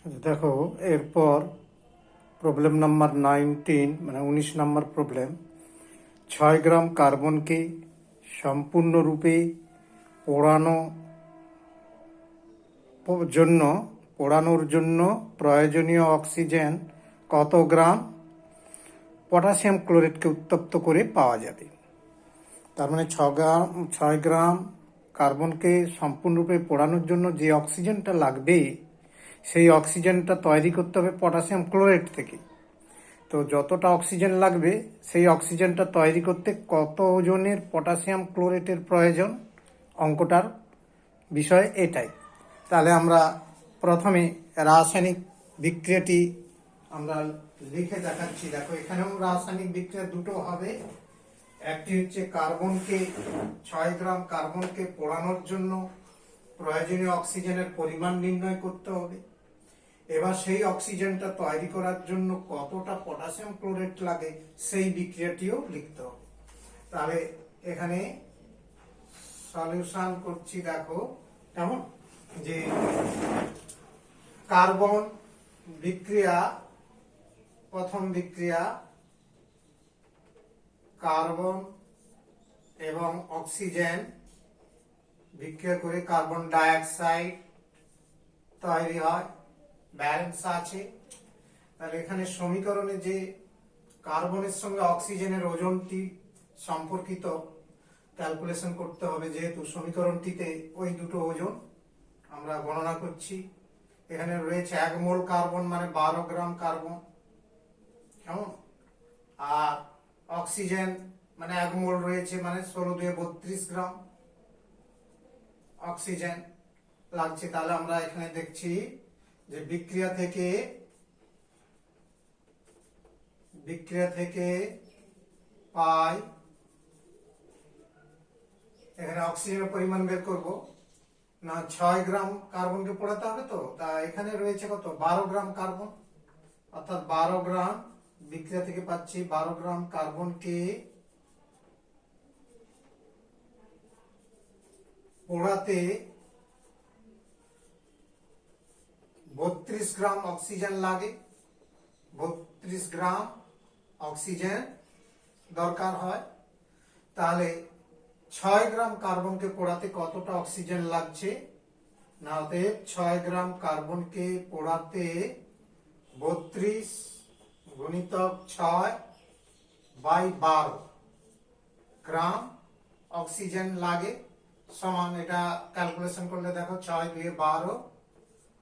দেখো এরপর problem number 19 মানে 19 নম্বর প্রবলেম। 6 গ্রাম কার্বনকে সম্পূর্ণরূপে পোড়ানো পোড়ানোর জন্য প্রয়োজনীয় অক্সিজেন কত গ্রাম পটাশিয়াম ক্লোরাইডকে উত্তপ্ত করে পাওয়া যাবে। তার মানে 6 গ্রাম কার্বনকে সম্পূর্ণরূপে পোড়ানোর জন্য যে অক্সিজেনটা লাগবে সেই অক্সিজেনটা তৈরি করতে হবে পটাশিয়াম ক্লোরাইড থেকে। তো যতটা অক্সিজেন লাগবে সেই অক্সিজেনটা তৈরি করতে কত ওজনের পটাশিয়াম ক্লোরাইডের প্রয়োজন, অঙ্কটার বিষয় এটাই। তাহলে আমরা প্রথমে রাসায়নিক বিক্রিয়াটি আমরা লিখে দেখাচ্ছি। দেখো এখানেও রাসায়নিক বিক্রিয়া দুটো হবে। একটি হচ্ছে কার্বনকে 6 গ্রাম কার্বনকে পোড়ানোর জন্য প্রয়োজনীয় অক্সিজেনের পরিমাণ নির্ণয় করতে হবে। এবার সেই অক্সিজেনটা তৈরি করার জন্য কতটা পটাশিয়াম ক্লোরাইড লাগে সেই বিক্রিয়াটিও লিখতে হবে। তাহলে এখানে সলিউশন করছি। দেখো কেমন যে কার্বন বিক্রিয়া, প্রথম বিক্রিয়া কার্বন এবং অক্সিজেন বিক্রিয়া করে কার্বন ডাই অক্সাইড তৈরি হয়, ব্যালেন্স আছে। তাহলে এখানে সমীকরণে যে কার্বনের সঙ্গে অক্সিজেনের ওজনটি সম্পর্কিত ক্যালকুলেশন করতে হবে, যেহেতু সমীকরণটিতে ওই দুটো ওজন আমরা গণনা করছি। এখানে রয়েছে 1 মোল কার্বন মানে 12 গ্রাম কার্বন, কেমন, আর অক্সিজেন মানে 1 মোল রয়েছে মানে 16 2 32 গ্রাম অক্সিজেন লাগছে। তাহলে আমরা এখানে দেখছি যে বিক্রিয়া থেকে পাই, এখানে অক্সিজেনের পরিমাণ বের করব না, 6 গ্রাম কার্বনকে পোড়াতে হবে। তো তা এখানে রয়েছে কত, 12 গ্রাম কার্বন, অর্থাৎ 12 গ্রাম বিক্রিয়া থেকে পাচ্ছি 12 গ্রাম কার্বনকে পোড়াতে 32 গ্রাম অক্সিজেন লাগে। 32 গ্রাম অক্সিজেন দরকার হয়। তাহলে 6 গ্রাম কার্বনকে পোড়াতে কতটা অক্সিজেন লাগছে না, অতএব 6 গ্রাম কার্বনকে পোড়াতে 32 গুণিতক 6/12 গ্রাম অক্সিজেন লাগে, সমান, এটা ক্যালকুলেশন করলে দেখো 6 2 12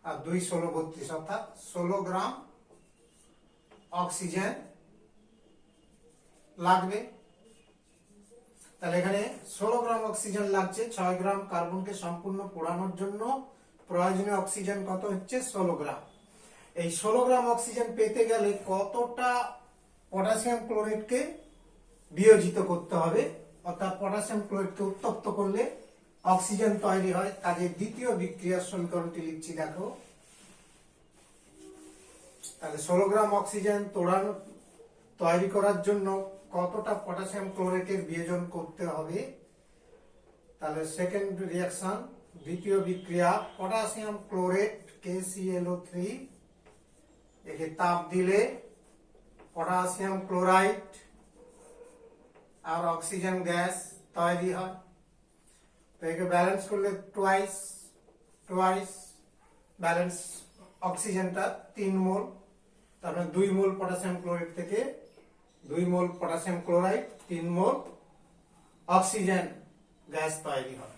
আর 2 16 32, অর্থাৎ 16 গ্রাম অক্সিজেন লাগবে। তাহলে এখানে 16 গ্রাম অক্সিজেন লাগছে 6 গ্রাম কার্বনকে সম্পূর্ণ পোড়ানোর জন্য। প্রয়োজনীয় অক্সিজেন কত হচ্ছে, 16 গ্রাম। এই 16 গ্রাম অক্সিজেন পেতে গেলে কতটা পটাশিয়াম ক্লোরাইডকে বিয়োজিত করতে হবে, অর্থাৎ পটাশিয়াম ক্লোরাইডকে উত্তপ্ত করলে অক্সিজেন তৈরি হয়। কাজে দ্বিতীয় বিক্রিয়ার সমীকরণটি লিখছি। দেখো তাহলে 16 গ্রাম অক্সিজেন তৈরি করার জন্য কতটা পটাশিয়াম ক্লোরাইডের বিয়োজন করতে হবে। তাহলে সেকেন্ড রিঅ্যাকশন, দ্বিতীয় বিক্রিয়া, পটাশিয়াম ক্লোরাইড KClO3 একে তাপ দিলে পটাশিয়াম ক্লোরাইড আর অক্সিজেন গ্যাস তৈরি হয়। তো একে ব্যালেন্স করলে টুয়াইস ব্যালেন্স অক্সিজেনটা 3 মোল, তারপরে 2 মোল পটাশিয়াম ক্লোরাইড থেকে 2 মোল পটাশিয়াম ক্লোরাইড 3 মোল অক্সিজেন গ্যাস তৈরি হয়।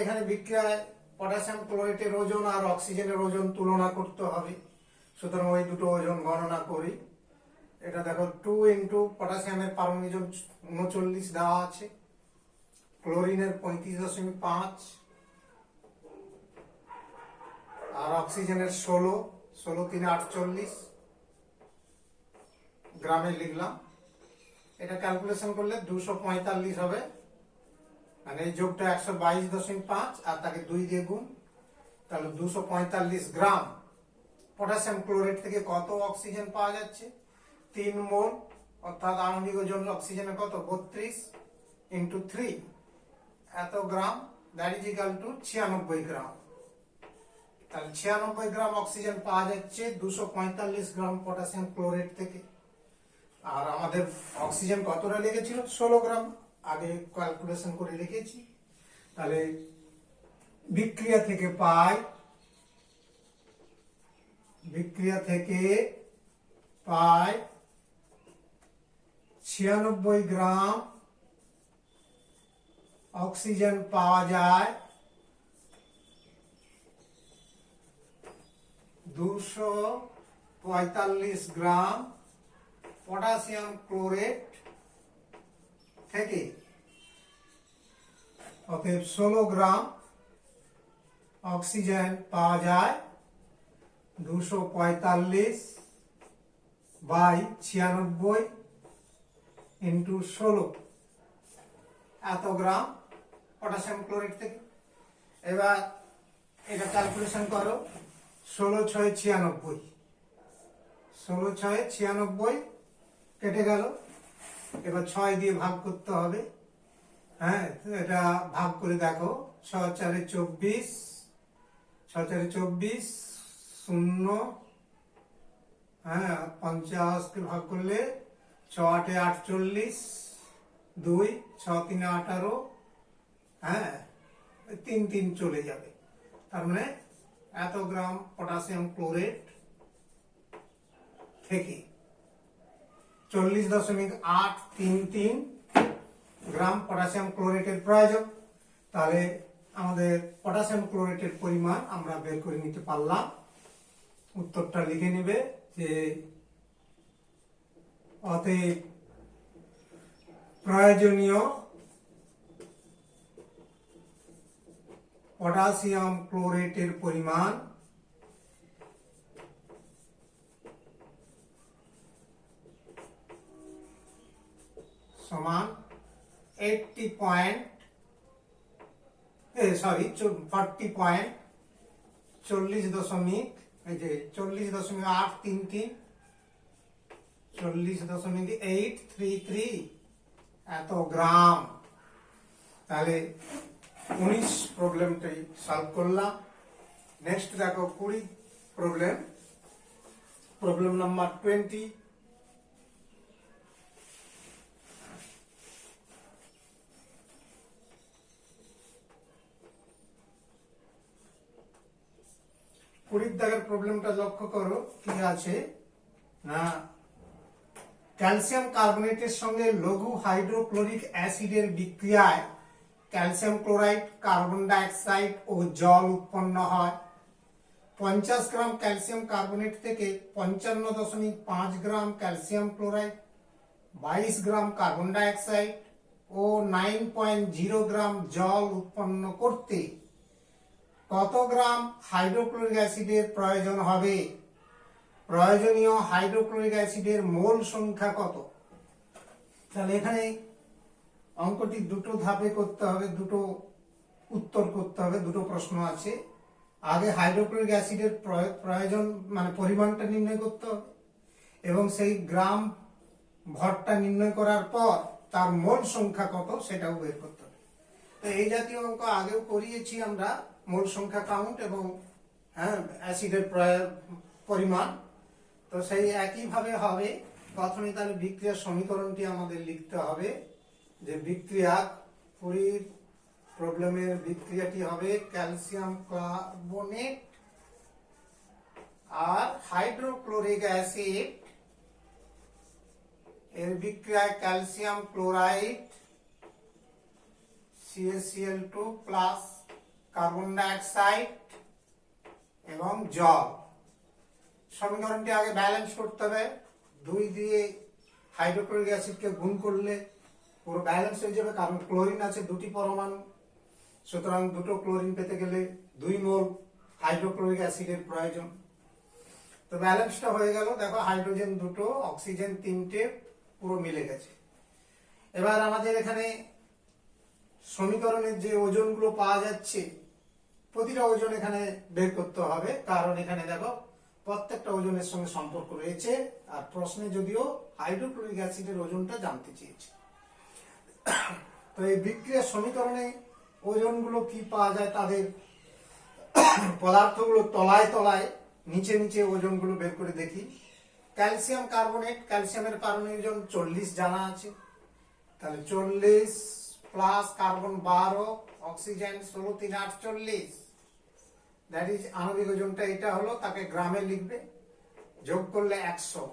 এখানে বিক্রিয়ায় পটাশিয়াম ক্লোরাইডের ওজন আর অক্সিজেনের ওজন তুলনা করতে হবে। সুতরাং ওই দুটো ওজন গণনা করি। এটা দেখো 2 ইন্টু পটাশিয়ামের পারমাণবিক ওজন 39 দেওয়া আছে, ক্লোরিনের 35.5 আর অক্সিজেনের 16 3 48 গ্রামে লিখলাম। এটা ক্যালকুলেশন করলে 245 হবে, মানে এই যোগটা 122.5 আর তাকে 2 দিয়ে গুণ, তাহলে 245 গ্রাম পটাশিয়াম ক্লোরাইড থেকে কত অক্সিজেন পাওয়া যাচ্ছে, 3 মোল, অর্থাৎ আণবিক ওজন অক্সিজেনের কত, 32 ইন্টু 3 এত গ্রাম, দ্যাট ইজ ইকুয়াল টু 96 গ্রাম। তাহলে 96 গ্রাম অক্সিজেন পাওয়া যাচ্ছে 245 গ্রাম পটাশিয়াম ক্লোরেট থেকে। আর আমাদের অক্সিজেন কতটা লেগেছিল? 16 গ্রাম, আগে ক্যালকুলেশন করে রেখেছি। তাহলে বিক্রিয়া থেকে পাই 96 গ্রাম অক্সিজেন পাওয়া যায় 245 গ্রাম পটাশিয়াম ক্লোরেট থেকে। অতএব 16 গ্রাম অক্সিজেন পাওয়া যায় 245 বাই 96 ইন্টু 16, এত গ্রাম পটাশিয়াম ক্লোরেট থেকে। এবার এটা ক্যালকুলেশন করো, 16×6 = 96, 16×6 = 96 কেটে গেল। এবার 6 দিয়ে ভাগ করতে হবে। হ্যাঁ, এটা ভাগ করে দেখো, 6×4 = 24, 6×4 = 24, 0, হ্যাঁ 50 কে ভাগ করলে 6×8 = 48, 2, 6×3 = 18, হ্যাঁ 3 চলে যাবে। তার মানে এত গ্রাম পটাশিয়াম ক্লোরেট থেকে 40.833 গ্রাম পটাশিয়াম ক্লোরেটের প্রয়োজন। তাহলে আমাদের পটাশিয়াম ক্লোরেটের পরিমাণ আমরা বের করে নিতে পারলাম। উত্তরটা লিখে নেবে যে অতএব প্রয়োজনীয় পটাশিয়াম ক্লোরেটের পরিমাণ সমান 40.833 এত গ্রাম। তাহলে 19 প্রবলেমটাই সলভ করলাম। নেক্সট দেখো 20 প্রবলেম নাম্বার 20। দাগের প্রবলেমটা লক্ষ্য করো, কি আছে না, ক্যালসিয়াম কার্বনেটের সঙ্গে লঘু হাইড্রোক্লোরিক অ্যাসিডের বিক্রিয়ায় ক্যালসিয়াম ক্লোরাইড, কার্বন ডাইঅক্সাইড ও জল উৎপন্ন হয়। 50 গ্রাম ক্যালসিয়াম কার্বনেট থেকে 55.5 gram calcium chloride, 22 gram carbon dioxide ও 9.0 গ্রাম জল উৎপন্ন করতে কত গ্রাম হাইড্রোক্লোরিক অ্যাসিডের প্রয়োজন হবে? প্রয়োজনীয় হাইড্রোক্লোরিক অ্যাসিডের মোল সংখ্যা কত? তাহলে এখানে অঙ্কটি দুটো ধাপে করতে হবে, দুটো উত্তর করতে হবে, দুটো প্রশ্ন আছে। আগে হাইড্রোক্লোরিক অ্যাসিডের প্রয়োজন মানে পরিমাণটা নির্ণয় করতে হবে এবং সেই গ্রাম ভরটা নির্ণয় করার পর তার মোল সংখ্যা কত সেটাও বের করতে হবে। তো এই জাতীয় অঙ্ক আগেও করিয়েছি আমরা, মোল সংখ্যা কাউন্ট এবং হ্যাঁ অ্যাসিডের পরিমাণ। তো সেই একইভাবে হবে। প্রথমে তাহলে বিক্রিয়ার সমীকরণটি আমাদের লিখতে হবে, যে বিক্রিয়া 20 প্রবলেমের বিক্রিয়াটি হবে ক্যালসিয়াম কার্বনেট আর হাইড্রোক্লোরিক অ্যাসিড এর বিক্রিয়ায় calcium chloride CaCl2 plus carbon dioxide এবং জল। সমীকরণটি আগে ব্যালেন্স করতে হবে। 2 দিয়ে হাইড্রোক্লোরিক অ্যাসিডকে গুণ করলে পুরো ব্যালেন্স হয়ে যাবে, কারণ ক্লোরিন আছে 2টি পরমাণু। সুতরাং দুটো ক্লোরিন পেতে গেলে 2 মোল হাইড্রোক্লোরিক অ্যাসিডের প্রয়োজন। তো ব্যালেন্সটা হয়ে গেল। দেখো হাইড্রোজেন 2টো, অক্সিজেন 3টে, পুরো মিলে গেছে। এবার আমাদের এখানে সমীকরণের যে ওজনগুলো পাওয়া যাচ্ছে, প্রতিটা ওজন এখানে বের করতে হবে, কারণ এখানে দেখো প্রত্যেকটা ওজনের সঙ্গে সম্পর্ক রয়েছে। আর প্রশ্নে যদিও হাইড্রোক্লোরিক অ্যাসিডের ওজনটা জানতে চেয়েছে। তো এই বিক্রিয়ার সমীকরণে ওজনগুলো কি পাওয়া যায়, তাদের পদার্থগুলো তলায় তলায় নিচে নিচে ওজনগুলো বের করে দেখি। ক্যালসিয়াম কার্বনেট, ক্যালসিয়ামের পারমাণবিক ওজন 40 জানা আছে, তাহলে 40 plus carbon 12, oxygen 16, 3 8 40, that is আণবিক ওজনটা এটা হলো, তাকে গ্রামে লিখবে, যোগ করলে 100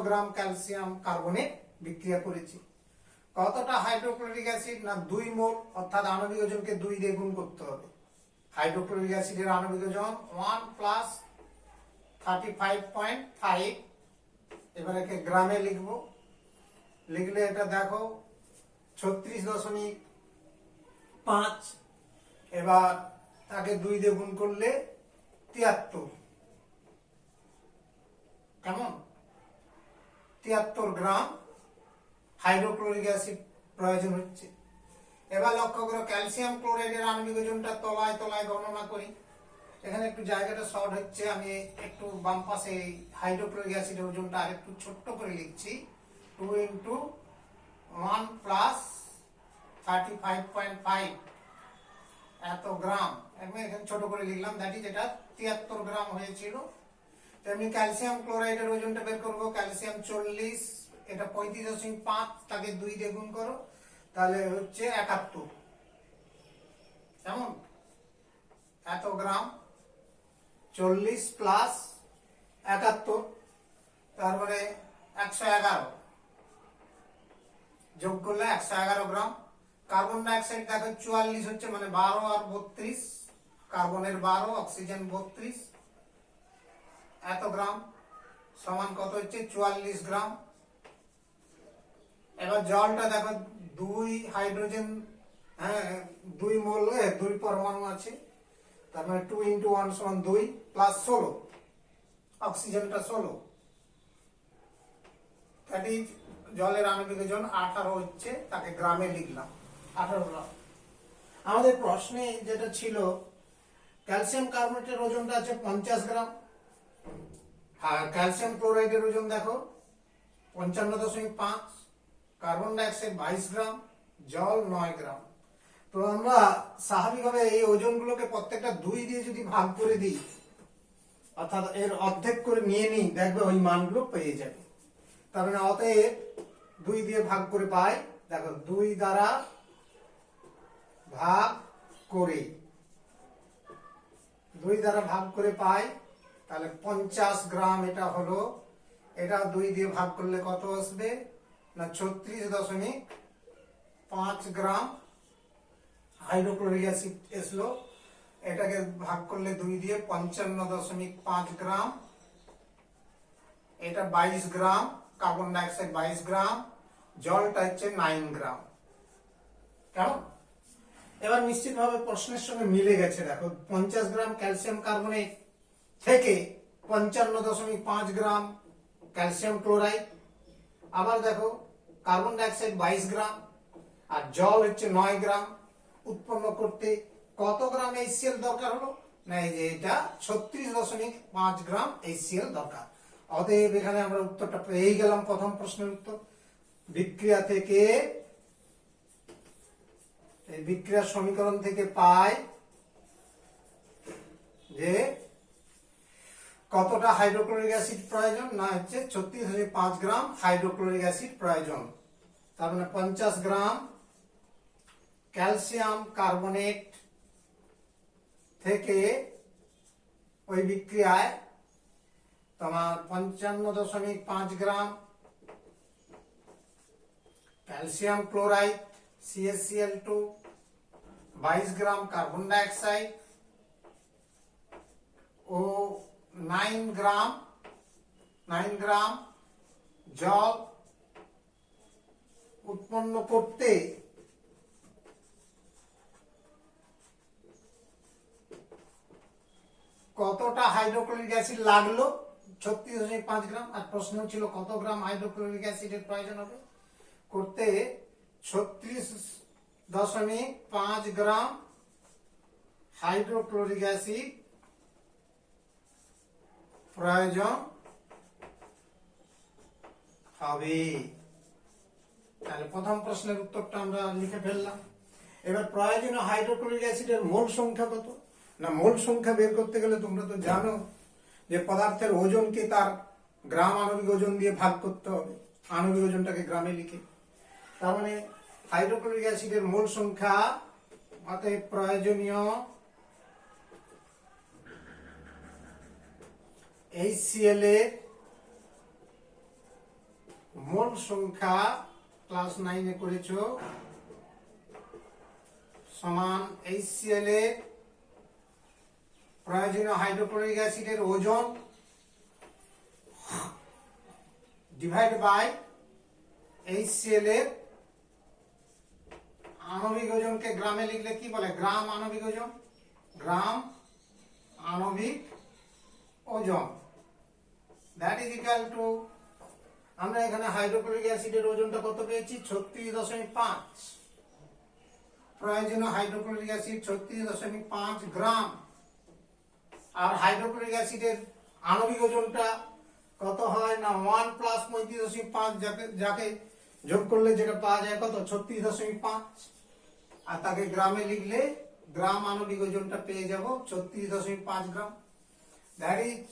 গ্রাম ক্যালসিয়াম কার্বনেট বিক্রিয়া করেছি। কতটা হাইড্রোক্লোরিক অ্যাসিড, না 2 মোল, অর্থাৎ আণবিক ওজনকে 2 দিয়ে গুণ করতে হবে। হাইড্রোক্লোরিক অ্যাসিডের আণবিক ওজন 1 প্লাস 35.5, এবার একে গ্রামে লিখব, লিখলে এটা দেখো 36.5, এবার তাকে 2 দিয়ে গুণ করলে 73, কেমন 73 গ্রাম হাইড্রোক্লোরিক অ্যাসিড প্রয়োজন হচ্ছে। এবার লক্ষ্য করো ক্যালসিয়াম ক্লোরাইডের আণবিক ওজনটা তলায় তলায় গণনা করি। এখানে একটু জায়গাটা শর্ট হচ্ছে, আমি একটু বাম পাশে হাইড্রোক্লোরিক অ্যাসিডের ওজনটা আরেকটু ছোট্ট করে লিখছি, 2 × 1 প্লাস 35.5 এত গ্রাম, আমি এখানে ছোট করে লিখলাম, দ্যাট ইজ এটা 73 গ্রাম হয়েছিল। তেমনি ক্যালসিয়াম ক্লোরাইডের ওজনটা বের করবো, ক্যালসিয়াম 40, এটা 35.5, তাকে 2 দিয়ে গুণ করো, তাহলে হচ্ছে 71, কেমন এত গ্রাম, 40 প্লাস 71, তারপরে 111, যোগ করলে 111 গ্রাম। কার্বন ডাইঅক্সাইড দেখো 44 হচ্ছে, মানে 12 আর 32, কার্বনের 12, অক্সিজেন 32, এত গ্রাম সমান কত হচ্ছে 44 গ্রাম। এবার জলটা দেখো 2 হাইড্রোজেন, হ্যাঁ 2 মোল, 2 পরমাণু আছে, তার মানে 2 × 1 = 2 প্লাস 16, অক্সিজেনটা 16, দ্যাট ইজ জলের আণবিক ওজন 18 হচ্ছে, তাকে গ্রামে লিখলাম 18 গ্রাম। আমাদের প্রশ্নে যেটা ছিল ক্যালসিয়াম কার্বনেটের ওজনটা আছে 50 গ্রাম, আর ক্যালসিয়াম ক্লোরাইডের ওজন দেখো 55.5, কার্বন ডাইঅক্সাইড 22 গ্রাম, জল 9 গ্রাম। তো আমরা স্বাভাবিকভাবে এই ওজনগুলোকে প্রত্যেকটা 2 দিয়ে যদি ভাগ করে দিই, অর্থাৎ এর অর্ধেক করে নিয়ে নিই, দেখবে ওই মানগুলো পেয়ে যাবে। তার মানে অতএব 2 দিয়ে ভাগ করে পাই, দেখো 2 দ্বারা ভাগ করে, 2 দ্বারা ভাগ করে পাই, তাহলে 50 গ্রাম এটা হলো। এটা 2 দিয়ে ভাগ করলে কত আসবে, না 36.5 গ্রাম হাইড্রোক্লোরিক অ্যাসিড আসলো। এটাকে ভাগ করলে 2 দিয়ে 55.5 গ্রাম, এটা 22 গ্রাম, কার্বন ডাইঅক্সাইড 22 গ্রাম, জলটা হচ্ছে 9 গ্রাম, কেমন। এবার নিশ্চিতভাবে প্রশ্নের সঙ্গে মিলে গেছে, দেখো 50 গ্রাম ক্যালসিয়াম কার্বনেট থেকে 55.5 গ্রাম ক্যালসিয়াম ক্লোরাইড, আবার দেখো কার্বন ডাইঅক্সাইড 22 গ্রাম আর জল হচ্ছে 9 গ্রাম, উৎপন্ন করতে কত গ্রাম HCl দরকার হলো, না এই যে এটা 36.5 গ্রাম HCl দরকার। অতএব এখানে আমরা উত্তরটা পেয়ে গেলাম, প্রথম প্রশ্নের উত্তর। বিক্রিয়া থেকে, এই বিক্রিয়ার সমীকরণ থেকে পাই যে কতটা হাইড্রোক্লোরিক অ্যাসিড প্রয়োজন, না হচ্ছে 36.5 গ্রাম হাইড্রোক্লোরিক অ্যাসিড প্রয়োজন। তার মানে 50 গ্রাম ক্যালসিয়াম কার্বনেট থেকে ওই বিক্রিয়ায় তোমার 55.5 gram calcium chloride CaCl2, 22 gram carbon dioxide ও 9 গ্রাম জল উৎপন্ন করতে কতটা হাইড্রোক্লোরিক অ্যাসিড লাগলো, 36.5 গ্রাম। আর প্রশ্ন ছিল কত গ্রাম হাইড্রোক্লোরিক অ্যাসিডের প্রয়োজন হবে করতে, 36.5 গ্রাম হাইড্রোক্লোরিক অ্যাসিড প্রয়োজন হবে। তাহলে প্রথম প্রশ্নের উত্তরটা আমরা লিখে ফেললাম। এবার প্রয়োজনীয় হাইড্রোক্লোরিক অ্যাসিডের মোল সংখ্যা কত? না, মোল সংখ্যা বের করতে গেলে তোমরা তো জানো যে পদার্থের ওজনকে তার গ্রাম আণবিক ওজন দিয়ে ভাগ করতে হবে, আণবিক ওজনটাকে গ্রামে লিখে। তার মানে হাইড্রোক্লোরিক অ্যাসিডের মোল সংখ্যা, অতএব প্রয়োজনীয় HCl এর মোল সংখ্যা ক্লাস 9 এ করেছো সমান HCl এর প্রয়োজনীয় হাইড্রোক্লোরিক অ্যাসিডের ওজন ডিভাইড বাই HCl এর আণবিক ওজনকে গ্রামে লিখলে কি বলে? গ্রাম আণবিক ওজন, গ্রাম আণবিক ওজন, দ্যাট ইজ ইকুয়াল টু, আমরা এখানে হাইড্রোক্লোরিক অ্যাসিডের ওজনটা কত পেয়েছি? 36.5। প্রয়োজনীয় হাইড্রোক্লোরিক অ্যাসিড 36.5 গ্রাম। আর হাইড্রোক্লোরিক অ্যাসিডের আণবিক ওজনটা কত হয়? না 1 প্লাস 35.5, যাকে যোগ করলে যেটা পাওয়া যায় কত? 36.5। আর তাকে গ্রামে লিখলে গ্রাম আণবিক ওজনটা পেয়ে যাব 36.5 গ্রাম। দ্যাট ইজ,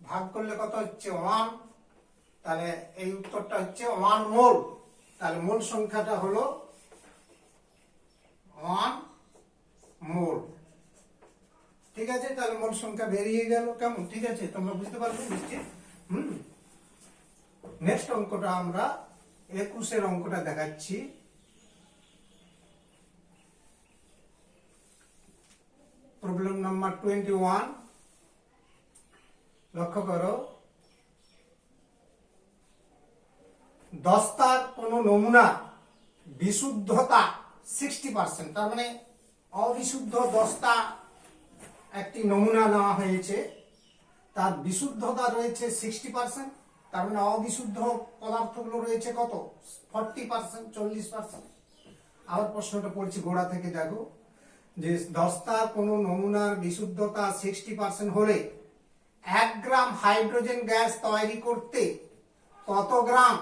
ভাগ করলে কত হচ্ছে? 1। তাহলে এই উত্তরটা হচ্ছে 1 মোল। তাহলে মোল সংখ্যাটা হলো 1 মোল। ঠিক আছে, তাহলে মোল সংখ্যা বেরিয়ে গেল। কেমন? ঠিক আছে, তোমরা বুঝতে পারবে নিশ্চয়ই। নেক্সট অঙ্কটা আমরা 21 অঙ্কটা দেখাচ্ছি। Problem number 21। লক্ষ্য করো, দস্তার কোন নমুনা বিশুদ্ধতা 60%, তার মানে অবিশুদ্ধ দস্তা একটি নমুনা নেওয়া হয়েছে, তার বিশুদ্ধতা রয়েছে 60%, তার মানে অবিশুদ্ধ পদার্থগুলো রয়েছে কত? 40%, 40%। আবার প্রশ্নটা পড়ছি গোড়া থেকে, দেখো যে দস্তার কোন নমুনার বিশুদ্ধতা 60% হলে 1 গ্রাম হাইড্রোজেন গ্যাস তৈরি করতে কত গ্রাম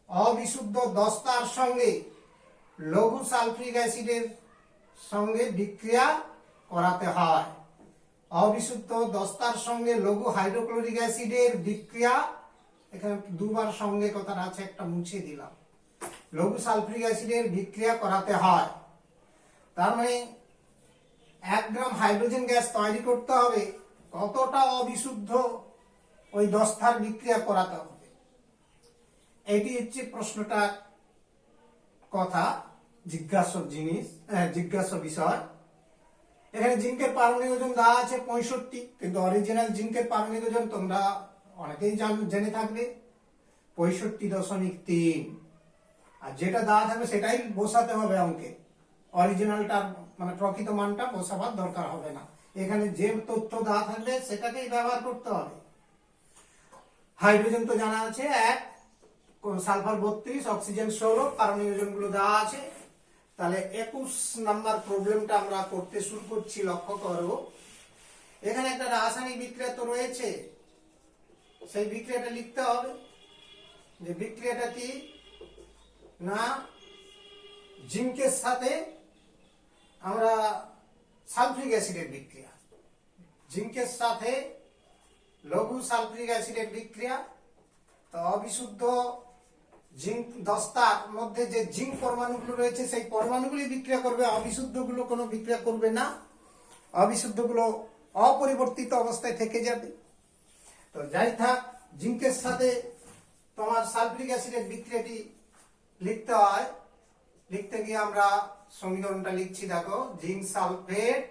অবিশুদ্ধ দস্তার সঙ্গে লঘু সালফিক অ্যাসিডের সঙ্গে বিক্রিয়া করাতে হয়? অবিশুদ্ধ দস্তার সঙ্গে লঘু হাইড্রোক্লোরিক অ্যাসিডের বিক্রিয়া, এখানে দুবার সঙ্গে কথাটা আছে, একটা মুছে দিলাম, লঘু সালফিক অ্যাসিডের বিক্রিয়া করাতে হয়। তার মানে 1 গ্রাম হাইড্রোজেন গ্যাস তৈরি করতে হবে, কতটা অবিশুদ্ধ ওই দস্তার বিক্রিয়া করাতে হবে? এটি হচ্ছে প্রশ্নটার কথা, জিজ্ঞাসা জিনিস, জিজ্ঞাসা বিষয়। এখানে জিঙ্কের পারমাণবিক ওজন দেওয়া আছে 65, কিন্তু অরিজিনাল জিঙ্কের পারমাণবিক ওজন তোমরা অনেকেই জেনে থাকবে 65.3। আর যেটা দেওয়া থাকবে সেটাই বসাতে হবে অঙ্কে, অরিজিনালটার মানে প্রকৃত মানটা বসাবার দরকার হবে না। এখানে যে তথ্য দেওয়া থাকবে সেটাকেই ব্যবহার করতে হবে। হাইড্রোজেন তো জানা আছে 1, সালফার 32, অক্সিজেন 16, পারমাণবিক ওজনগুলো দেওয়া আছে। তাহলে 21 নাম্বার প্রবলেমটা আমরা করতে শুরু করছি। লক্ষ্য করো, এখানে একটা রাসায়নিক বিক্রিয়া তো রয়েছে, সেই বিক্রিয়াটা লিখতে হবে। যে বিক্রিয়াটা কি? না, জিঙ্কের সাথে আমরা সালফিক অ্যাসিডের বিক্রিয়া, জিঙ্কের সাথে লঘু সালফিক অ্যাসিডের বিক্রিয়া। তো অবিশুদ্ধ জিঙ্ক দস্তার মধ্যে যে জিঙ্ক পরমাণুগুলো রয়েছে সেই পরমাণুগুলি বিক্রিয়া করবে, অবিশুদ্ধগুলো কোনো বিক্রিয়া করবে না, অবিশুদ্ধগুলো অপরিবর্তিত অবস্থায় থেকে যাবে। তো যাই থাক, জিঙ্কের সাথে তোমার সালফিক অ্যাসিডের বিক্রিয়াটি লিখতে হয়। লিখতে গিয়ে আমরা সমীকরণটা লিখছি, দেখো, জিঙ্ক সালফেট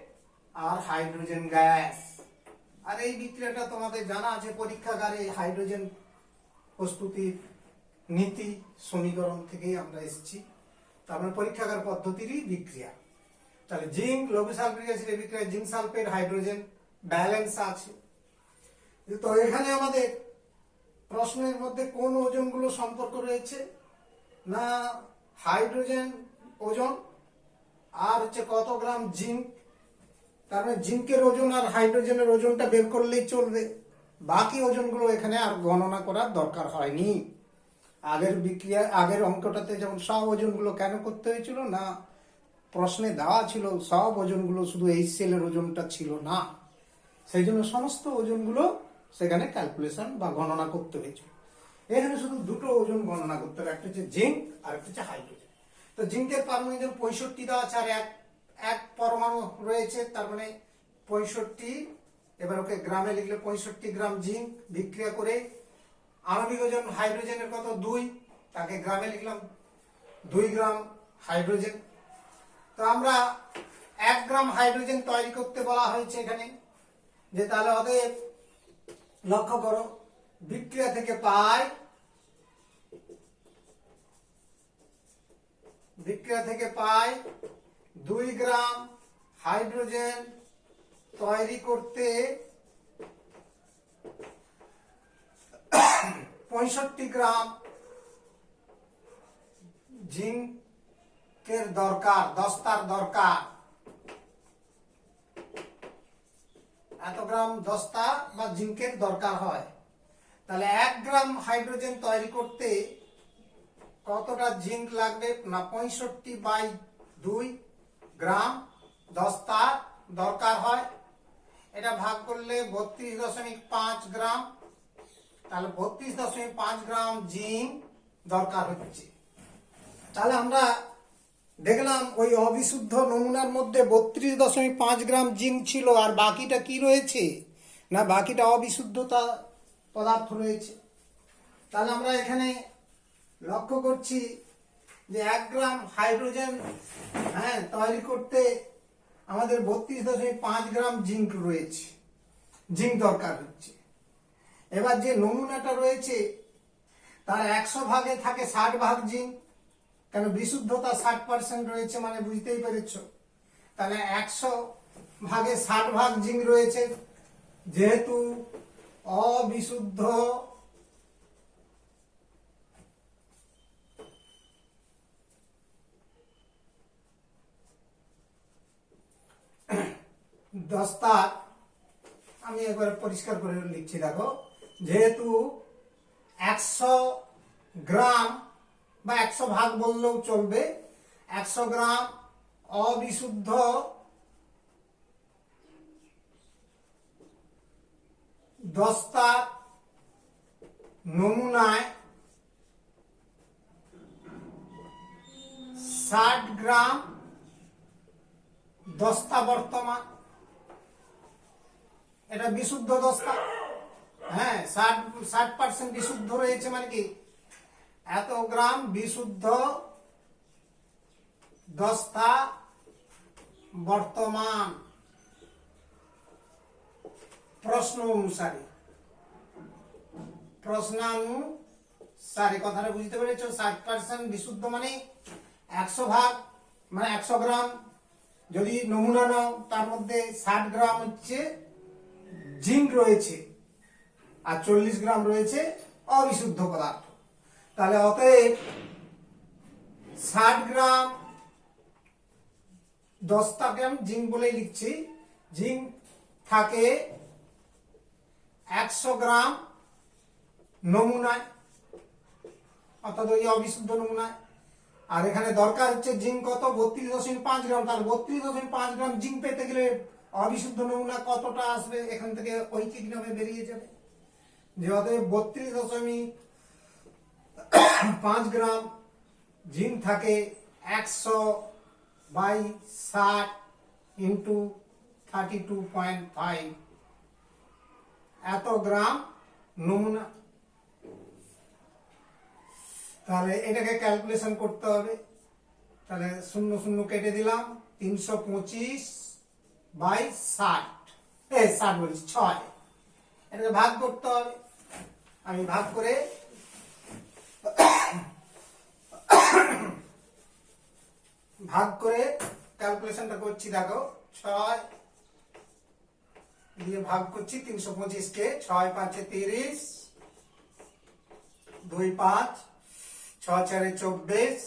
আর হাইড্রোজেন গ্যাস। আর এই বিক্রিয়াটা তোমাদের জানা আছে, পরীক্ষাগারে হাইড্রোজেন প্রস্তুতির নীতি সমীকরণ থেকেই আমরা এসেছি। তারপরে পরীক্ষাগার পদ্ধতিরই বিক্রিয়া। তাহলে জিঙ্ক লঘু সালফিক অ্যাসিডের বিক্রিয়া, জিঙ্ক সালফেট হাইড্রোজেন ব্যালেন্স আছে। তো এখানে আমাদের প্রশ্নের মধ্যে কোন ওজনগুলো সম্পর্ক রয়েছে? না, হাইড্রোজেন ওজন আর হচ্ছে কত গ্রাম জিঙ্ক। তার মানে জিঙ্কের ওজন আর হাইড্রোজেনের ওজনটা বের করলেই চলবে, বাকি ওজনগুলো এখানে আর গণনা করার দরকার হয়নি। আগের অঙ্কটাতে যেমন সব ওজনগুলো কেন করতে হয়েছিল? না, প্রশ্নে দেওয়া ছিল সব ওজনগুলো, শুধু HCl এর ওজনটা ছিল না, সেই জন্য সমস্ত ওজনগুলো সেখানে ক্যালকুলেশন বা গণনা করতে হয়েছিল। এখানে শুধু দুটো ওজন গণনা করতে হবে, একটা হচ্ছে জিঙ্ক আর একটা হচ্ছে হাইড্রোজেন। তো জিঙ্কের পারমাণবিক ওজন 65 দেওয়া আছে, আর এক পরমাণু রয়েছে, তার মানে 65। এবার ওকে গ্রামে লিখলে 65 গ্রাম জিঙ্ক বিক্রিয়া করে আণবিক ওজন হাইড্রোজেনের কত 2, তাকে গ্রামে লিখলাম 2 গ্রাম হাইড্রোজেন। তো আমরা 1 গ্রাম হাইড্রোজেন তৈরি করতে বলা হয়েছে এখানে, যে তাহলে অতএব লক্ষ্য করো বিক্রিয়া থেকে পাই 2 গ্রাম হাইড্রোজেন তৈরি করতে 65 গ্রাম জিঙ্কের দরকার, দস্তার দরকার। এত গ্রাম দস্তা বা জিঙ্কের দরকার হয়। তাহলে 1 গ্রাম হাইড্রোজেন তৈরি করতে কতটা জিঙ্ক লাগবে না, 65/2 গ্রাম দস্তার দরকার হয়। এটা ভাগ করলে 32.5 গ্রাম, তাহলে 32.5 গ্রাম জিঙ্ক দরকার হচ্ছে। তাহলে আমরা দেখলাম ওই অবিশুদ্ধ নমুনার মধ্যে 32.5 গ্রাম জিঙ্ক ছিল, আর বাকিটা কি রয়েছে না, বাকিটা অবিশুদ্ধতা পদার্থ রয়েছে। তাহলে আমরা এখানে লক্ষ্য করছি যে 1 গ্রাম হাইড্রোজেন তৈরি করতে আমাদের 32.5 গ্রাম জিঙ্ক রয়েছে, জিঙ্ক দরকার হচ্ছে। এবার যে নমুনাটা রয়েছে তার 100 ভাগে থাকে 60 ভাগ জিঙ্ক, কেন বিশুদ্ধতা 60% রয়েছে, মানে বুঝতেই পেরেছ। তাহলে 100 ভাগে 60 ভাগ জিঙ্ক রয়েছে, যেহেতু অবিশুদ্ধ দস্তার, আমি একবার পরিষ্কার করে লিখছি, দেখো, যেহেতু 100 গ্রাম বা 100 ভাগ বললেও চলবে, 100 গ্রাম অবিশুদ্ধ দস্তার নমুনায় 60 গ্রাম দস্তা বর্তমান। এটা বিশুদ্ধ দস্তা, 60% বিশুদ্ধ রয়েছে, মানে কি এত গ্রাম বিশুদ্ধ দস্তা বর্তমান প্রশ্নানুসারে কথাটা বুঝতে পেরেছ। 60% বিশুদ্ধ মানে 100 ভাগ, মানে 100 গ্রাম যদি নমুনা নাও, তার মধ্যে 60 গ্রাম হচ্ছে জিঙ্ক রয়েছে আর 40 গ্রাম রয়েছে অবিশুদ্ধ পদার্থ। তাহলে অতএব 60 গ্রাম দস্তাকে আমি জিঙ্ক বলেই লিখছি, জিঙ্ক থাকে 100 গ্রাম নমুনায়, অর্থাৎ ওই অবিশুদ্ধ নমুনায়। আর এখানে দরকার হচ্ছে জিঙ্ক কত, 32.5 গ্রাম। তাহলে 32.5 গ্রাম জিঙ্ক পেতে গেলে অবিশুদ্ধ নমুনা কতটা আসবে, এখান থেকে ঐকিকভাবে বেরিয়ে যাবে। যে অতএব 32.5 গ্রাম জিঙ্ক থাকে 100/60 ইন্টু 32.5, এত গ্রাম নমুনা। তাহলে এটাকে ক্যালকুলেশন করতে হবে। তাহলে 0 0 কেটে দিলাম, 325/60, 60 বলছি 6, এটাকে ভাগ করতে হবে। আমি ভাগ করে ক্যালকুলেশনটা করছি, দেখো 6 দিয়ে ভাগ করছি 325 কে, 6 5 30, 2 5, 6 4 24,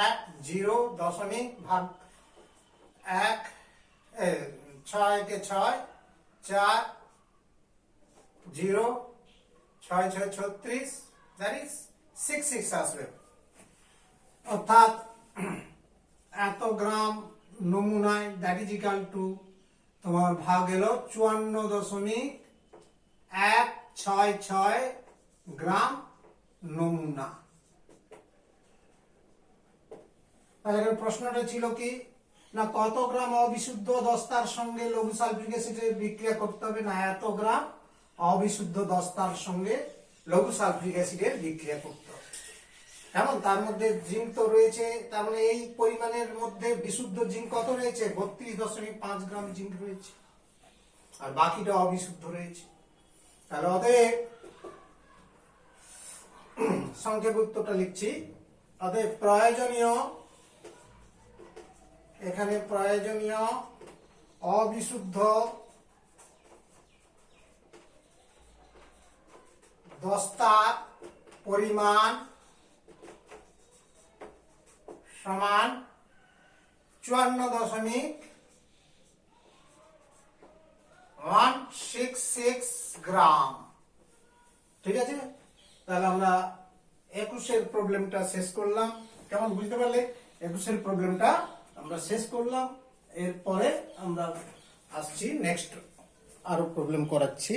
1 0 দশমিক ভাগ 1, 6 কে 6, 4 0, 6 6 36, দ্যাট ইজ 66 আসবে। অর্থাৎ এত গ্রাম নমুনায়, দ্যাট ইজ ইকাল টু তোমার ভাগ এলো 54.166 গ্রাম নমুনা। তাহলে এখানে প্রশ্নটা ছিল কি না কত গ্রাম অবিশুদ্ধ দস্তার সঙ্গে লঘু সালফিউরিক অ্যাসিডের বিক্রিয়া করতে হবে, না এত গ্রাম অবিশুদ্ধ দস্তার সঙ্গে লঘু সালফিউরিক অ্যাসিডের বিক্রিয়া করতে হবে। কেমন, তার মধ্যে জিঙ্ক তো রয়েছে, তার মানে এই পরিমাণের মধ্যে বিশুদ্ধ জিঙ্ক কত রয়েছে, 32.5 গ্রাম জিঙ্ক রয়েছে, আর বাকিটা অবিশুদ্ধ রয়েছে। তাহলে অতএব সংক্ষেপে উত্তরটা লিখছি। অতএব প্রয়োজনীয়, এখানে প্রয়োজনীয় অবিশুদ্ধ দস্তার পরিমাণ সমান 54.166 গ্রাম। ঠিক আছে, তাহলে আমরা 21-এর প্রবলেমটা শেষ করলাম। কেমন বুঝতে পারলে? 21-এর প্রবলেমটা আমরা শেষ করলাম। এরপরে আমরা আসছি নেক্সট আরো প্রবলেম করাচ্ছি।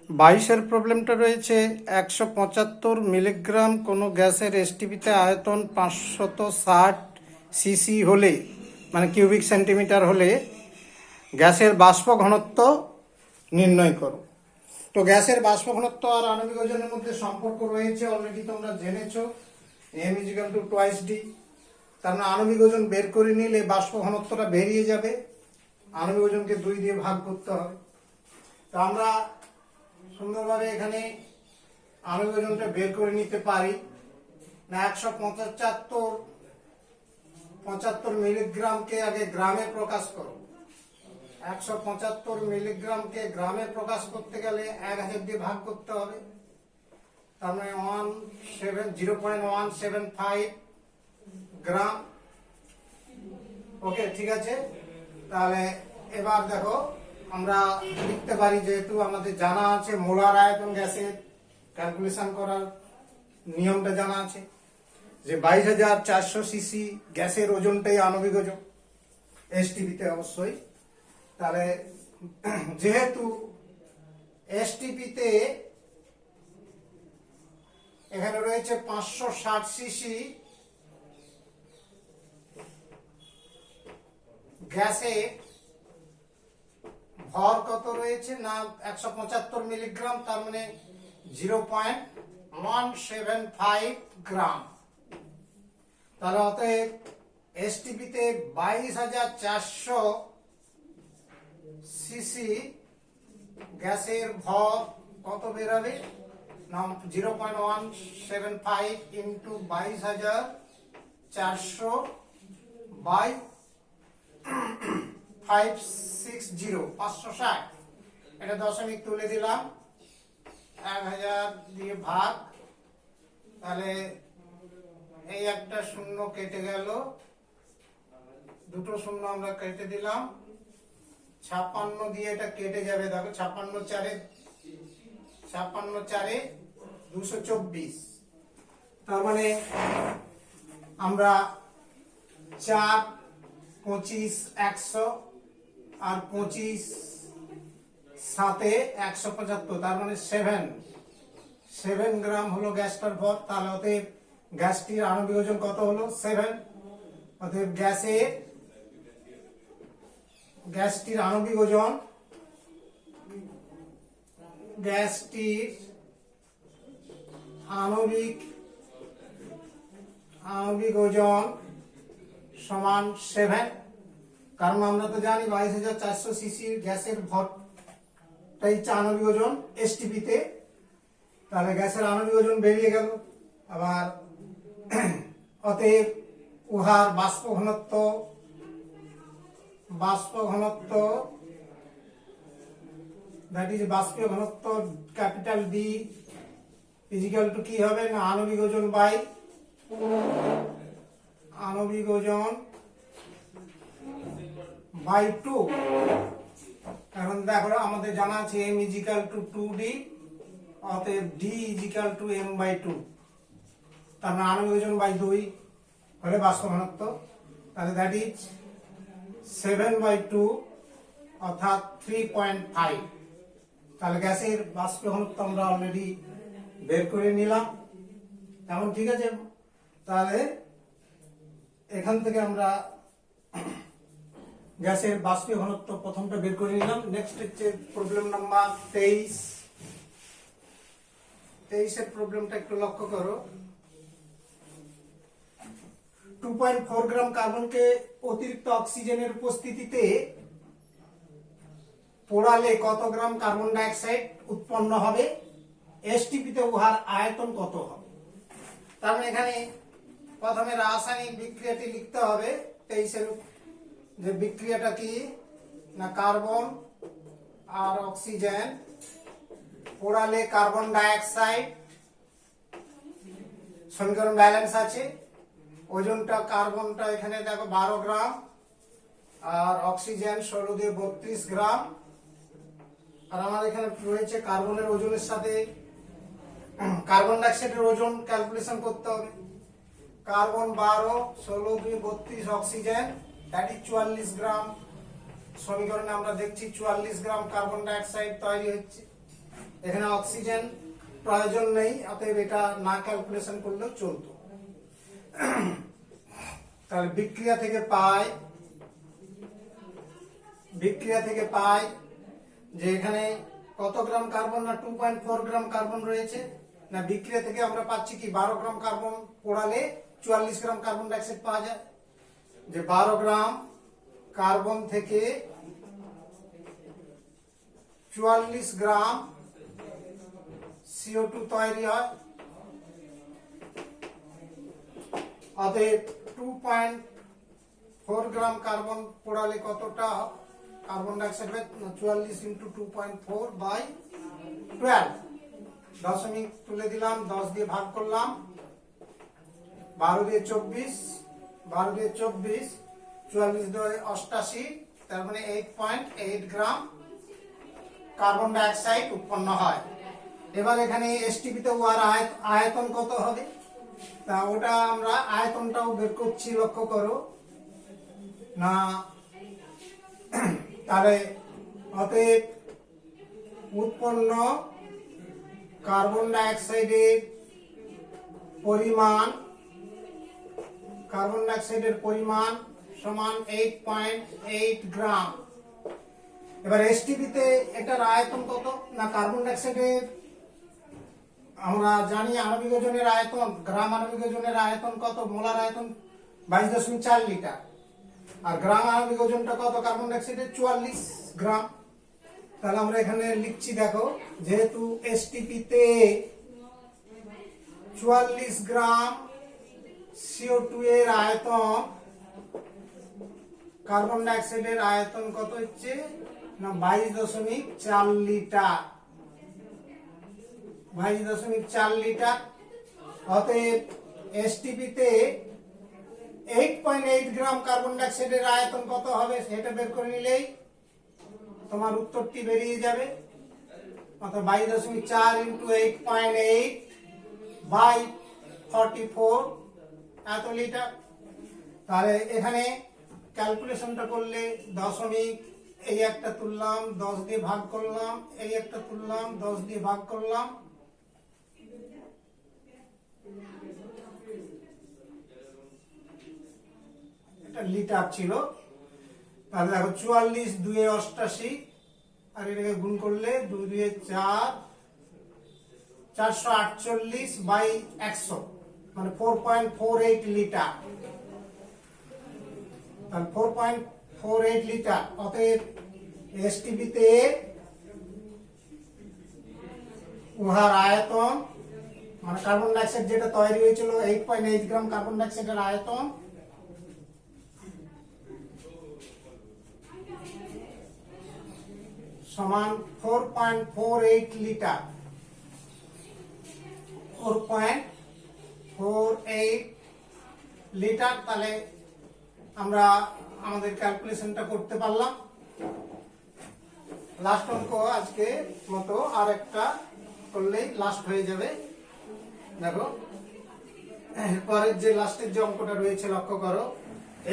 22-এর প্রবলেমটা রয়েছে 175 মিলিগ্রাম কোনো গ্যাসের এসটিপিতে আয়তন 560 সিসি হলে, মানে কিউবিক সেন্টিমিটার হলে গ্যাসের বাষ্প ঘনত্ব নির্ণয় করো। তো গ্যাসের বাষ্প ঘনত্ব আর আণবিক ওজনের মধ্যে সম্পর্ক রয়েছে, অলরেডি তোমরা জেনেছো, m = 2d। তার মানে আণবিক ওজন বের করে নিলে বাষ্প ঘনত্বটা বেরিয়ে যাবে, আণবিক ওজনকে 2 দিয়ে ভাগ করতে হবে। তো আমরা সুন্দরভাবে এখানে আণবিক ওজনটা বের করে নিতে পারি। না 175 মিলিগ্রামকে আগে গ্রামে প্রকাশ করো। 175 মিলিগ্রামকে গ্রামে প্রকাশ করতে গেলে 1000 দিয়ে ভাগ করতে হবে, তার মানে 0.175 গ্রাম। ওকে, ঠিক আছে। তাহলে এবার দেখো আমরা লিখতে পারি, যেহেতু আমাদের জানা আছে মোলার আয়তন গ্যাসের ক্যালকুলেশন করার নিয়মটা জানা আছে, যে 22,400 সিসি গ্যাসের ওজনটাই আণবিক ওজন এসটিপিতে অবশ্যই। তাহলে যেহেতু এসটিপিতে এখানে রয়েছে 560 সিসি গ্যাসে, ভর কত রয়েছে না 175 মিলিগ্রাম, তার মানে 0.175 গ্রাম। তাহলে অতএব এসটিপিতে 22,400 সিসি গ্যাসের ভর কত বেরাবে না 0.175 ইন্টু 22,400 বাই 560, এটা দশমিক তুলে দিলাম, 1000 দিয়ে ভাগ। তাহলে এই একটা শূন্য কেটে গেল, দুটো শূন্য আমরা কেটে দিলাম, 56 দিয়ে এটা কেটে যাবে। দেখো 56 224। তার মানে আমরা 4, 25, 100 আর 25 সাথে 175, তার মানে 7 গ্রাম হলো গ্যাসটার ভর। তাহলে অতএব গ্যাসটির আণবিক ওজন কত হলো 7। অতএব গ্যাসটির আণবিক ওজন, গ্যাসটির আণবিক ওজন সমান 7। কারণ আমরা তো জানি 22,400 সিসি গ্যাসের ভরটাই আণবিক ওজন এসটিপিতে। তাহলে গ্যাসের আণবিক ওজন বেরিয়ে গেল। আবার অতএব উহার বাষ্প ঘনত্ব দ্যাট ইজ বাষ্পীয় ঘনত্ব ক্যাপিটাল ডি ইজিক্যাল টু কি হবে না আণবিক ওজন বাই আণবিক ওজন বাই 2। এখন দেখো আমাদের জানা আছে m = 2d, অতএব d = m/2। তার মানে আণবিক ওজন বাই 2 হলে বাষ্প ঘনত্ব, তাহলে দ্যাট ইজ 7/2 অর্থাৎ 3.5। তাহলে গ্যাসের বাষ্প ঘনত্ব আমরা অলরেডি বের করে নিলাম। এখন ঠিক আছে, তাহলে এখান থেকে আমরা গ্যাসের বাষ্পীয় ঘনত্ব প্রথমটা বের করে নিলাম। নেক্সট হচ্ছে প্রবলেম নাম্বার 23 প্রবলেমটা একটু লক্ষ্য করো। 2.4 গ্রাম কার্বনকে অতিরিক্ত অক্সিজেনের উপস্থিতিতে পোড়ালে কত গ্রাম কার্বন ডাই অক্সাইড উৎপন্ন হবে, এসটিপিতে উহার আয়তন কত হবে। তার মানে এখানে প্রথমে রাসায়নিক বিক্রিয়াটি লিখতে হবে। 23 যে বিক্রিয়াটা কি না, কার্বন আর অক্সিজেন পোড়ালে কার্বন ডাই অক্সাইড, সমীকরণ ব্যালেন্স আছে। ওজনটা কার্বনটা এখানে দেখো 12 গ্রাম আর অক্সিজেন 16 দিয়ে 32 গ্রাম। আর আমার এখানে রয়েছে কার্বনের ওজনের সাথে কার্বন ডাই অক্সাইডের ওজন ক্যালকুলেশন করতে হবে। কার্বন 12, 16 দিয়ে 32, অক্সিজেন দ্যাট ইজ 44 গ্রাম। সমীকরণে আমরা দেখছি 44 গ্রাম কার্বন ডাই অক্সাইড তৈরি হচ্ছে। এখানে অক্সিজেন প্রয়োজন নেই, অতএব এটা না ক্যালকুলেশন করলেও চলতো। তাহলে বিক্রিয়া থেকে পাই যে এখানে কত গ্রাম কার্বন না 2.4 গ্রাম কার্বন রয়েছে। না বিক্রিয়া থেকে আমরা পাচ্ছি কি 12 গ্রাম কার্বন পোড়ালে 44 গ্রাম কার্বন ডাই অক্সাইড পাওয়া যায়। যে 12 গ্রাম কার্বন থেকে 44 গ্রাম CO2 তৈরি হয়। অতএব 2.4 গ্রাম কার্বন পোড়ালে কতটা কার্বন ডাই অক্সাইড হবে, 44 × 2.4/12। দশমিক তুলে দিলাম, 10 দিয়ে ভাগ করলাম, 12 দিয়ে 24, 44 দিয়ে 88, তার মানে 8.8 গ্রাম কার্বন ডাই অক্সাইড উৎপন্ন হয়। এবার এখানে এসটিপিতে ওয়ার আয়তন কত হবে, তা ওটা আমরা আয়তনটাও বের করছি, লক্ষ্য করো না। তাহলে অতএব উৎপন্ন কার্বন ডাই অক্সাইডের পরিমাণ সমান 8.8 গ্রাম। এবার এসটিপিতে এটার আয়তন কত না, কার্বন ডাই অক্সাইডের আমরা জানি আণবিক ওজনের আয়তন, গ্রাম আণবিক ওজনের আয়তন কত, মোলার আয়তন 22.4 লিটার। আর গ্রাম আণবিক ওজনটা কত কার্বন ডাই অক্সাইডের, 44 গ্রাম। তাহলে আমরা এখানে লিখছি, দেখো যেহেতু এসটিপিতে 44 গ্রাম CO2 এর আয়তন, কার্বন ডাই অক্সাইডের আয়তন কত হচ্ছে না 22.4 লিটার। 22.4 লিটার। অতএব এসটিপিতে 8.8 গ্রাম কার্বন ডাই অক্সাইডের আয়তন কত হবে সেটা বের করে নিলেই তোমার উত্তরটি বেরিয়ে যাবে। অর্থাৎ 22.4 × 8.8/44 এত লিটার। তাহলে এখানে ক্যালকুলেশনটা করলে দশমিক এই একটা তুললাম, 10 দিয়ে ভাগ করলাম, এই একটা তুললাম, 10 দিয়ে ভাগ করলাম, এটা লিটার ছিল। তাহলে দেখো 44, 2 × 88, আর এটাকে গুণ করলে 2 × 4, 448/100, মানে 4.48 লিটার। তাহলে 4.48 লিটার। অতএব এসটিপিতে উহার আয়তন মানে কার্বন ডাই অক্সাইড যেটা তৈরি হয়েছিল 8.8 গ্রাম কার্বন ডাই অক্সাইডের আয়তন সমান 4.48 লিটার। 4.48 লিটার। তাহলে আমরা আমাদের ক্যালকুলেশনটা করতে পারলাম। লাস্ট অঙ্ক আজকে মতো আর একটা করলেই লাস্ট হয়ে যাবে। দেখো পরের যে লাস্টের যে অঙ্কটা রয়েছে লক্ষ্য করো,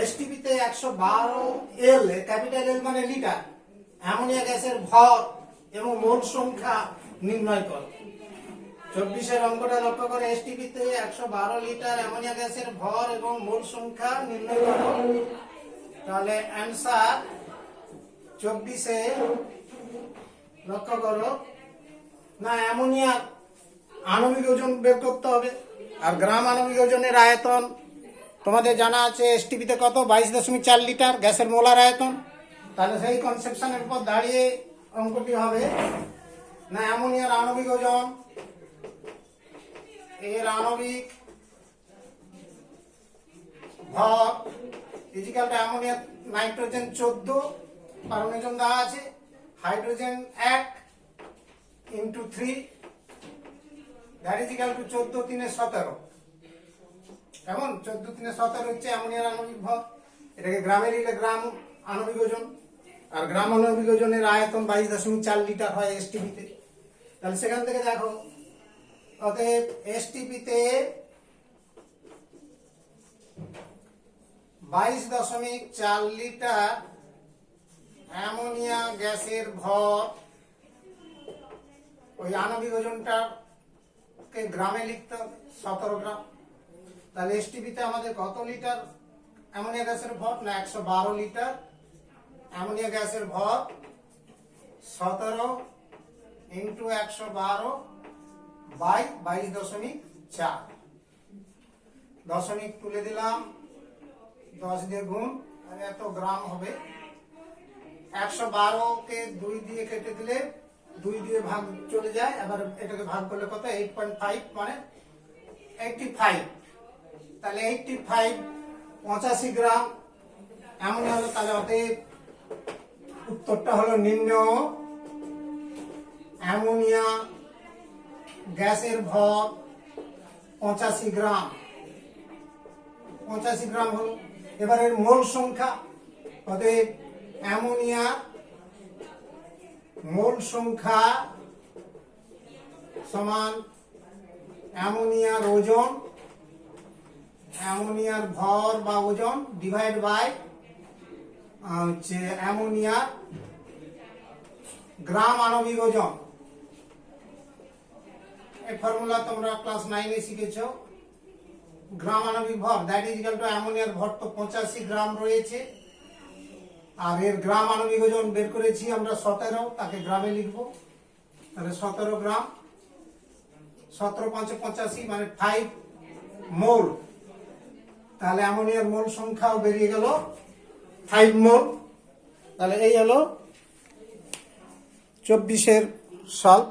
এসটিপিতে 112 L, ক্যাপিটাল এল মানে লিটার, অ্যামোনিয়া গ্যাসের ভর এবং মোল সংখ্যা নির্ণয় করো। 24-এর অঙ্কটা লক্ষ্য করে, এসটিপিতে 112 লিটার অ্যামোনিয়া গ্যাসের ভর এবং মোল সংখ্যা নির্ণয় করো। তাহলে অ্যান্সার 24-এ লক্ষ্য করো, না অ্যামোনিয়া আণবিক ওজন বের করতে হবে, আর গ্রাম আণবিক ওজনের আয়তন তোমাদের জানা আছে, এসটিপিতে কত 22.4 লিটার গ্যাসের মোলার আয়তন। তাহলে সেই কনসেপশনের উপর দাঁড়িয়ে অঙ্কটি হবে, না অ্যামোনিয়ার আণবিক ওজন, এর আণবিক ভর is equal to ammonia, nitrogen 14 permission দেওয়া আছে, hydrogen 1 into 3, that is equal to 14 3 17। কেমন 14 3 17 হচ্ছে অ্যামোনিয়ার আণবিক ভর। এটাকে গ্রামে নিলে গ্রাম আণবিক ওজন, আর গ্রাম আণবিক ওজনের আয়তন 22.4 লিটার হয় এসটিপিতে। তাহলে সেখান থেকে দেখো, অতএব এসটিপিতে 22.4 লিটার অ্যামোনিয়া গ্যাসের ভর, ওই আণবিক ওজনটাকে গ্রামে লিখতে হবে 17 গ্রাম। তাহলে এসটিপিতে আমাদের কত লিটার অ্যামোনিয়া গ্যাসের ভর, না 112 লিটার অ্যামোনিয়া গ্যাসের ভর, 17 ইন্টু 112 বাই 22.4, দশমিক তুলে দিলাম, 10 দিয়ে গুণ, তাহলে এত গ্রাম হবে। 112-কে 2 দিয়ে কেটে দিলে 2 দিয়ে ভাগ চলে যায়, এবার এটাকে ভাগ করলে কত, 8.5 মানে 85। তাহলে 85 85 গ্রাম অ্যামোনিয়া হলো। তাহলে অতএব উত্তরটা হলো নিম্ন অ্যামোনিয়া গ্যাসের ভর 85 গ্রাম, 85 গ্রাম হলো। এবার এর মোল সংখ্যা, অতএব অ্যামোনিয়া মোল সংখ্যা সমান অ্যামোনিয়ার ওজন, অ্যামোনিয়ার ভর বা ওজন ডিভাইড বাই হচ্ছে অ্যামোনিয়ার গ্রাম আণবিক ওজন। এই ফর্মুলা তোমরা ক্লাস 9-এ শিখেছো। গ্রাম আণবিক ভর দ্যাট ইজ ইকুয়াল টু অ্যামোনিয়ার ভর তো 85 গ্রাম রয়েছে, আর এর গ্রাম আণবিক ওজন বের করেছি আমরা 17, তাকে গ্রামে লিখবো। তাহলে 17 গ্রাম, 17 5 85 মানে 5 মোল। তাহলে অ্যামোনিয়ার মোল সংখ্যাও বেরিয়ে গেল 5 মোল। তাহলে এই হলো 24-এর সলভ।